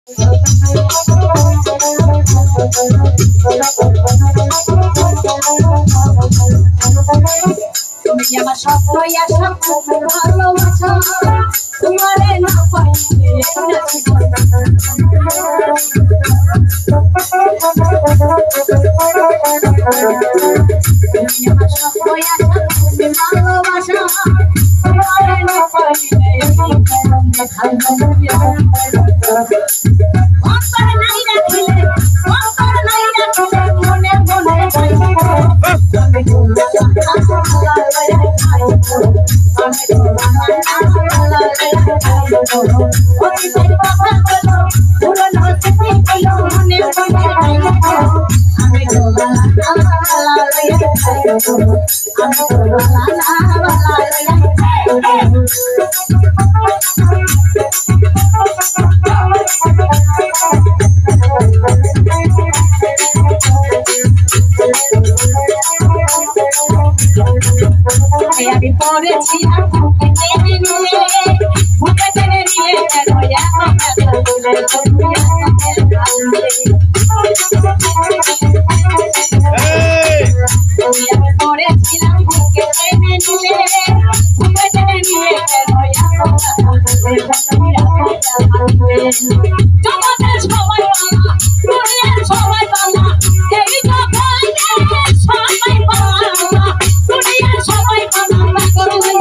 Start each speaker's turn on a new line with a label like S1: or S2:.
S1: তুমি আমার স্বপ্ন আশা ভালোবাসা তোমারে না পাইলে তুমি আমার স্বপ্ন আশা ভালোবাসা তোমারে না পাইলে অন্তর নাই রাখিলে মনে মনে আমি পড়েছি বুকে টেনে নিয়ে পড়েছিলাম বুকে টেনে নিয়ে বুকে টেনে নিয়ে জগতের সবাই সবাই বাংলা এই জগতের সবাই বাংলা দুনিয়ার সবাই বাংলা করবে